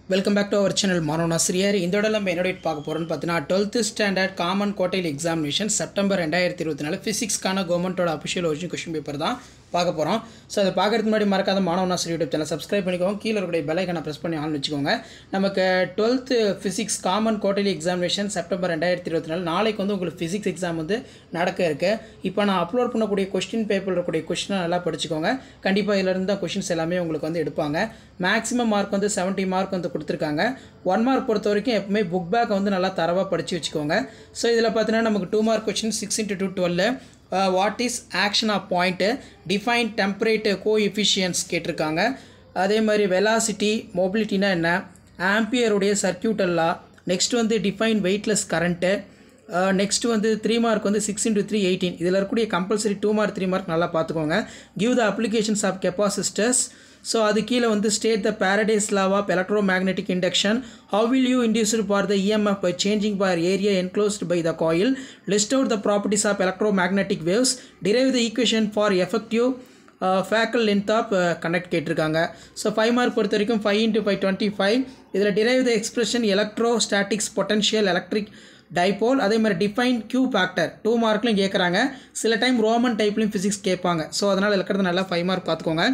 Welcome back to our channel Mano Nasriyer. இந்த இடத்துல நம்ம என்னோட பார்க்க போறோம்னு பார்த்தீங்கன்னா 12th standard common quarterly examination September 2024 ஃபிசிக்ஸ்க்கான கவர்மெண்டோட அஃபிஷியல் ஒரிஜினல் क्वेश्चन பேப்பர் தான் பார்க்க போறோம். சோ அதை பார்க்கிறதுக்கு முன்னாடி மறக்காத மானோ நாசர் யூடியூப் சேனலை சப்ஸ்கிரைப் பண்ணிக்கோங்க. கீழ இருக்கிற பெல் ஐகானை பிரஸ் பண்ணி ஆன் வெச்சுக்கோங்க. நமக்கு 12th physics common quarterly examination September 2024 நாளைக்கு வந்து உங்களுக்கு ஃபிசிக்ஸ் எக்ஸாம் வந்து நடக்க இருக்கு. இப்போ நான் அப்லோட் பண்ணக்கூடிய क्वेश्चन பேப்பர்ல இருக்கக்கூடிய क्वेश्चन நல்லா படிச்சுக்கோங்க. கண்டிப்பா இதல இருந்து தான் क्वेश्चंस எல்லாமே உங்களுக்கு வந்து எடுப்பாங்க. மேக்ஸिमम மார்க் வந்து 70 மார்க் வந்து கொடுத்திருக்காங்க. 1 மார்க் பொறுத்த வரைக்கும் எப்பவுமே புக் பேக் வந்து நல்லா தரவா படிச்சு வெச்சுக்கோங்க. சோ இதல பார்த்தீங்கன்னா நமக்கு 2 mark question 6 * 2 12 what is action of point, define temperate coefficients கேட்டிருக்காங்க. அதே மாதிரி velocity mobility னா என்ன, ஆம்பியர் உடைய சர்க்யூட்டல் லா, நெக்ஸ்ட் வந்து define weightless current, நெக்ஸ்ட் வந்து 3 மார்க் வந்து 6 * 3 18. இதல இருக்கக்கூடிய கம்பல்சரி 2 மார்க் 3 மார்க் நல்லா பாத்துக்கோங்க. give the applications of capacitors. So அது கீழ வந்து state the Faraday's law of electromagnetic induction. How will you induce for the EMF by changing by area enclosed by the coil? List out the properties of electromagnetic waves. Derive the equation for effective focal length of conductor கேட்டிருக்காங்க. So 5 mark பொறுத்த வரைக்கும் 5 * 5 25. இதல derive the expression electrostatics potential electric dipole. அதே மாதிரி define Q factor 2 மார்க்லயும் கேக்குறாங்க. சில time Roman டைப்லயும் physics கேட்பாங்க. So அதனால இலக்கறது நல்லா 5 மார்க் பாத்துக்கோங்க.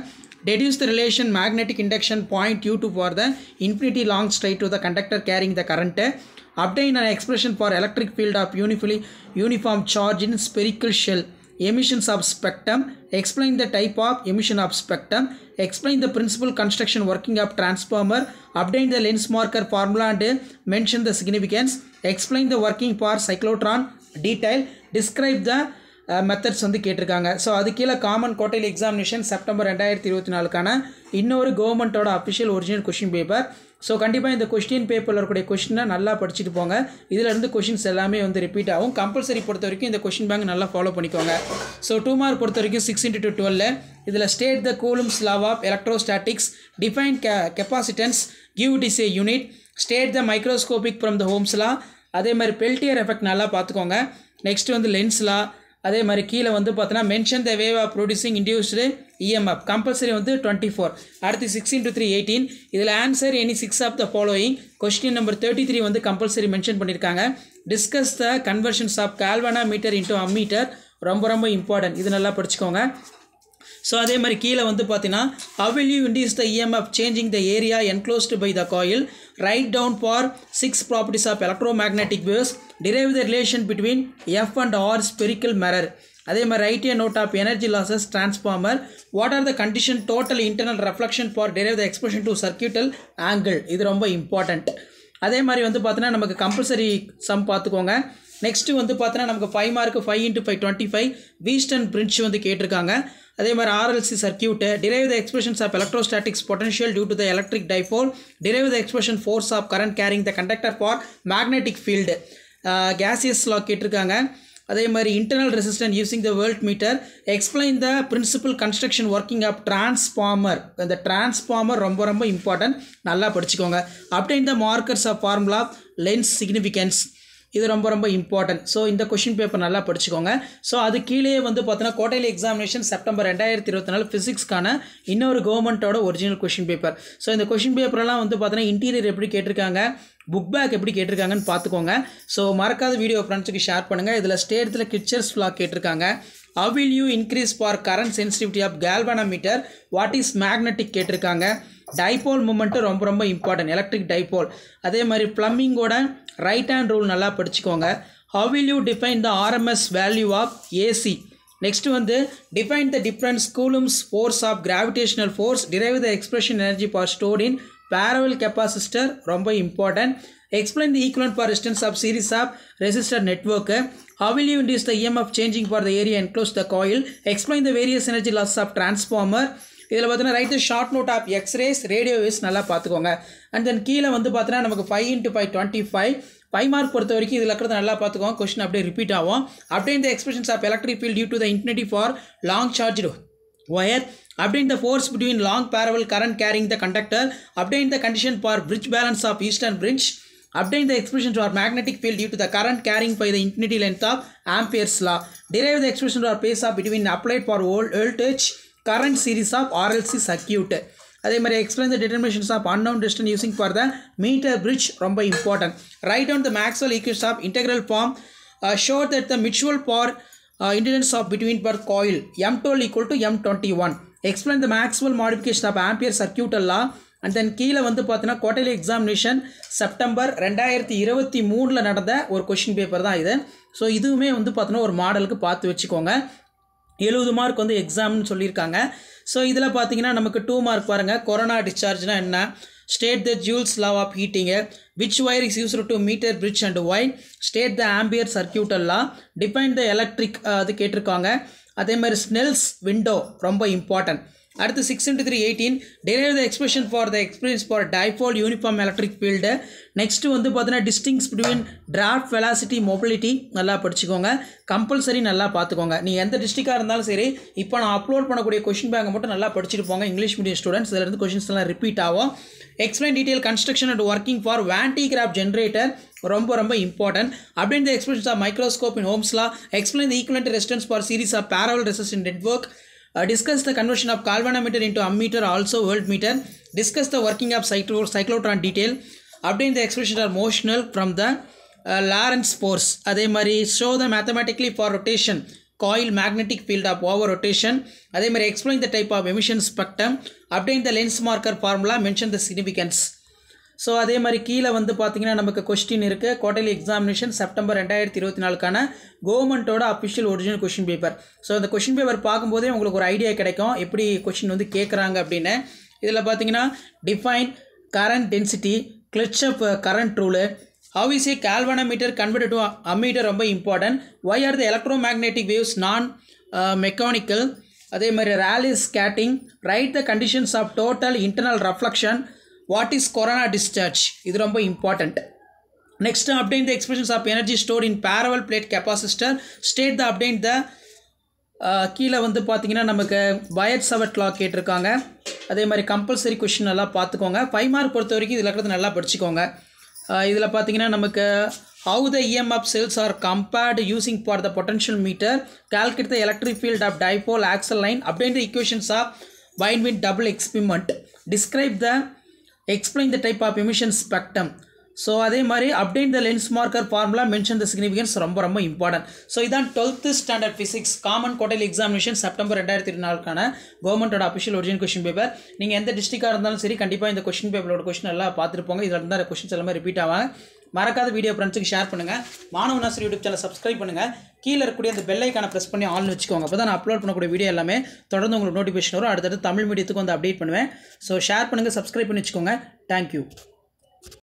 Deduce the relation magnetic induction point U2 for the infinity long straight to the conductor carrying the current. Obtain an expression for electric field of uniform charge in spherical shell. Emissions of spectrum. Explain the type of emission of spectrum. Explain the principal construction working of transformer. Obtain the Lenz marker formula and mention the significance. Explain the working for cyclotron. Detail. Describe the methods வந்து கேட்டிருக்காங்க. So அது கீழே common quarterly examination September 2024க்கான இன்னொரு கவர்மெண்ட்டோட official original question paper. So கண்டிப்பாக இந்த question பேப்பரில் இருக்கக்கூடிய கொஸ்டினை நல்லா படிச்சுட்டு போங்க. இதில் இருந்து கொஸ்டின்ஸ் எல்லாமே வந்து ரிப்பீட் ஆகும். கம்பல்சரி பொறுத்த வரைக்கும் இந்த கொஸ்டின் பேங்க் நல்லா ஃபாலோ பண்ணிக்கோங்க. ஸோ 2 மார்க் பொறுத்த வரைக்கும் 6 * 2 12. இதில் state the Coulomb's law of electrostatics, define capacitance, give it is a unit, state the microscopic from the Ohm's law. அதே மாதிரி பெல்டியர் எஃபெக்ட் நல்லா பார்த்துக்கோங்க. நெக்ஸ்ட் வந்து லென்ஸ் லா. அதே மாதிரி கீழே வந்து பார்த்தீங்கன்னா mention the wave of producing induced EMF compulsory வந்து 24. அடுத்து 6 * 3 18. இதில் answer any 6 of the following. Question number 33 வந்து கம்பல்சரி மென்ஷன் பண்ணியிருக்காங்க. Discuss the conversions of galvanometer into ammeter ரொம்ப ரொம்ப இம்பார்ட்டன்ட். இது நல்லா படிச்சுக்கோங்க. ஸோ அதே மாதிரி கீழே வந்து பார்த்தீங்கன்னா how will you induce the EMF changing the area enclosed by the coil? Write down for 6 properties of electromagnetic waves. Derive the relation between F and R spherical mirror. அதே மாதிரி write a note of energy losses transformer. What are the condition total internal reflection for derive the expression to circuital angle? இது ரொம்ப important. அதே மாதிரி வந்து பார்த்தீங்கன்னா நமக்கு compulsory some பார்த்துக்கோங்க. நெக்ஸ்ட் வந்து பார்த்தீங்கன்னா நமக்கு 5 மார்க் 5 * 5 25 வீஸ்டன் பிரிட்ஜ் வந்து கேட்டிருக்காங்க. அதே மாதிரி RLC circuit, derive the expressions of electrostatics potential due to the electric dipole, derive the expression force of current carrying the conductor for magnetic field, gaseous law கேட்டிருக்காங்க. அதே மாதிரி internal resistance using the voltmeter, explain the principal construction working of transformer. இந்த transformer ரொம்ப ரொம்ப important, நல்லா படிச்சுக்கோங்க. obtain the markers of formula Lenz significance, இது ரொம்ப ரொம்ப இம்பார்ட்டன்ட். ஸோ இந்த கொஸ்டின் பேப்பர் நல்லா படிச்சுக்கோங்க. ஸோ அது கீழே வந்து பார்த்தீங்கன்னா குவார்டர்லி எக்ஸாமினேஷன் செப்டம்பர் 2024 ஃபிசிக்ஸ்க்கான இன்னொரு கவர்மெண்ட்டோட ஒரிஜினல் கொஸ்டின் பேப்பர். ஸோ இந்த கொஸ்டின் பேப்பர்லாம் வந்து பார்த்தீங்கன்னா இன்டீரியர் எப்படி கேட்டிருக்காங்க, புக் பேக் எப்படி கேட்டிருக்காங்கன்னு பார்த்துக்கோங்க. ஸோ மறக்காத வீடியோ ஃப்ரெண்ட்ஸுக்கு ஷேர் பண்ணுங்கள். இதில் ஸ்டேட்ஸில் கிச்சர்ஸ் ஃப்ளாக் கேட்டிருக்காங்க. how will you increase for current sensitivity of galvanometer? what is magnetic கேட்டிருக்காங்க. டைபோல் மூமெண்ட் ரொம்ப ரொம்ப இம்பார்ட்டன்ட், எலக்ட்ரிக் டைபோல். அதே மாதிரி பிளம்பிங்கோட ரைட் ஹேண்ட் ரூல் நல்லா படிச்சுக்கோங்க. how will you define the RMS value of AC? Next வந்து define the difference coulombs force of gravitational force, derive the expression energy for stored in parallel capacitor ரொம்ப important. explain the equivalent for resistance of series of resistor network. how will you induce the EMF changing for the area enclosed the coil? explain the various energy losses of transformer. இதில் பார்த்தீங்கன்னா write short note of x-rays radio waves நல்லா பார்த்துக்கோங்க. And then கீழே வந்து பார்த்தீங்கன்னா நமக்கு 5 * 5 25 5 mark பொறுத்த வரைக்கும் இதில் இருக்கிறது நல்லா பார்த்துக்கோங்க. கொஸ்டின் அப்படியே ரிப்பீட் ஆகும். obtain the expressions of electric field due to the infinity for long charged wire. obtain the force between long parallel current carrying the conductor. obtain the condition for bridge balance of eastern bridge. obtain the expression for magnetic field due to the current carrying by the infinity length of Ampere's law. derive the expression for phase of between applied for voltage current series of RLC circuit. அதே மாதிரி explain the determinations of unknown distance using for the metre bridge ரொம்ப important. Write down the Maxwell equations of integral form, show that the mutual power independence of between per coil M12 equal to M21. Explain the Maxwell modification of Ampere circuit law. And then கீழே வந்து பார்த்தீங்கன்னா quarterly examination September 2023 நடந்த ஒரு question paper தான் இது. So இதுவுமே வந்து பார்த்தீங்கன்னா ஒரு மாடலுக்கு பார்த்து வச்சுக்கோங்க. 70 மார்க் வந்து எக்ஸாம்னு சொல்லியிருக்காங்க. ஸோ இதில் பார்த்தீங்கன்னா நமக்கு 2 மார்க் பாருங்கள். கொரோனா டிஸ்சார்ஜ்னா என்ன, state the Joule's law of heating, which wire is used to metre bridge and why, state the Ampere circuital law, define the electric அது கேட்டிருக்காங்க. அதே மாதிரி ஸ்னெல்ஸ் விண்டோ ரொம்ப இம்பார்ட்டன்ட். அடுத்து 6x3 18 derive the expression for the experience for dipole uniform electric field. Next வந்து பார்த்தீங்கன்னா டிஸ்டிங்ஸ் between draft velocity mobility நல்லா படிச்சுக்கோங்க. கம்பல்சரி நல்லா பார்த்துக்கோங்க. நீங்கள் எந்த டிஸ்ட்ரிக்டாக இருந்தாலும் சரி, இப்போ நான் அப்லோட் பண்ணக்கூடிய கொஷின் பேங்கை மட்டும் நல்லா படிச்சுட்டு போங்க. இங்கிலீஷ் மீடியம் ஸ்டூடெண்ட்ஸ் இதில் இருந்து கொஷின்ஸ் எல்லாம் ரிப்பீட் ஆகும். Explain detail construction and working for Van de Graaff generator ரொம்ப ரொம்ப இம்பார்ட்டன்ட். அப்படின் the expressions of microscope in Ohm's law, explain the equivalent resistance for series of parallel resistant network. Discuss the conversion of galvanometer into ammeter, also voltmeter. Discuss the working of cyclotron detail. Obtain the expression of motional from the Lorentz force. அதே மாதிரி show the mathematically for rotation coil magnetic field of over rotation. அதே மாதிரி explain the type of emission spectrum. Obtain the lens marker formula, mention the significance. So அதே மாதிரி கீழே வந்து பார்த்தீங்கன்னா நமக்கு கொஸ்டின் இருக்குது. குவார்ட்டர்லி எக்ஸாமினேஷன் செப்டம்பர் 2024 கவர்மெண்ட்டோட official original question paper. So இந்த கொஷின் பேப்பர் பார்க்கும்போதே உங்களுக்கு ஒரு ஐடியா கிடைக்கும் எப்படி கொஷின் வந்து கேட்குறாங்க அப்படின்னு. இதில் பார்த்தீங்கன்னா define current density, Kirchhoff's current rule, how is a galvanometer convert to ammeter ரொம்ப important. Why are the electromagnetic waves non mechanical. அதே மாதிரி Rayleigh's scattering, write the conditions of total internal reflection, what is corona discharge, இது ரொம்ப important. Next update the expressions of energy stored in parallel plate capacitor, state the update the கீழே வந்து பார்த்தீங்கன்னா நமக்கு by-heart சவர்ட் லா கேட்டிருக்காங்க. அதே மாதிரி கம்பல்சரி கொஷின் நல்லா பார்த்துக்கோங்க. 5 மார்க் பொறுத்த வரைக்கும் இதில் இருக்கிறது நல்லா படிச்சுக்கோங்க. இதில் பார்த்தீங்கன்னா நமக்கு how the EMF cells are compared using for the potential meter, calculate the electric field of dipole axial line, update the equations of Wien-Wind double experiment, describe the explain the type of emission spectrum. So அதே மாதிரி update the lens marker formula, mention the significance ரொம்ப ரொம்ப important. So இதான் 12th standard physics common quarterly examination September 2024 கவர்மெண்ட்டோட official original question paper. நீங்கள் எந்த டிஸ்ட்ரிக்டாக இருந்தாலும் சரி, கண்டிப்பாக இந்த கொஷின் பேப்பரோட கொஷின் எல்லாம் பார்த்துருப்போங்க. இதில் இருந்தால் கொஷின்ஸ் எல்லாமே ரிப்பீட் ஆவாங்க. மறக்காத வீடியோ ஃப்ரெண்ட்ஸுக்கு ஷேர் பண்ணுங்கள். மாணவ நாசர் யூடியூப் சேனல் சப்ஸ்கிரைப் பண்ணுங்கள். கீழே இருக்கக்கூடிய அந்த பெல் ஐக்கானை ப்ரெஸ் பண்ணி ஆன் வச்சுக்கோங்க. அப்போ தான் நான் அப்லோட் பண்ணக்கூடிய வீடியோ எல்லாமே தொடர்ந்து உங்களுக்கு நோட்டிஃபிகேஷன் வரும். அடுத்தடுத்து தமிழ் மீடியத்துக்கு வந்து அப்டேட் பண்ணுவேன். ஸோ ஷேர் பண்ணுங்கள், சப்ஸ்கிரைப் பண்ணி வச்சுக்கோங்க. தேங்க்யூ.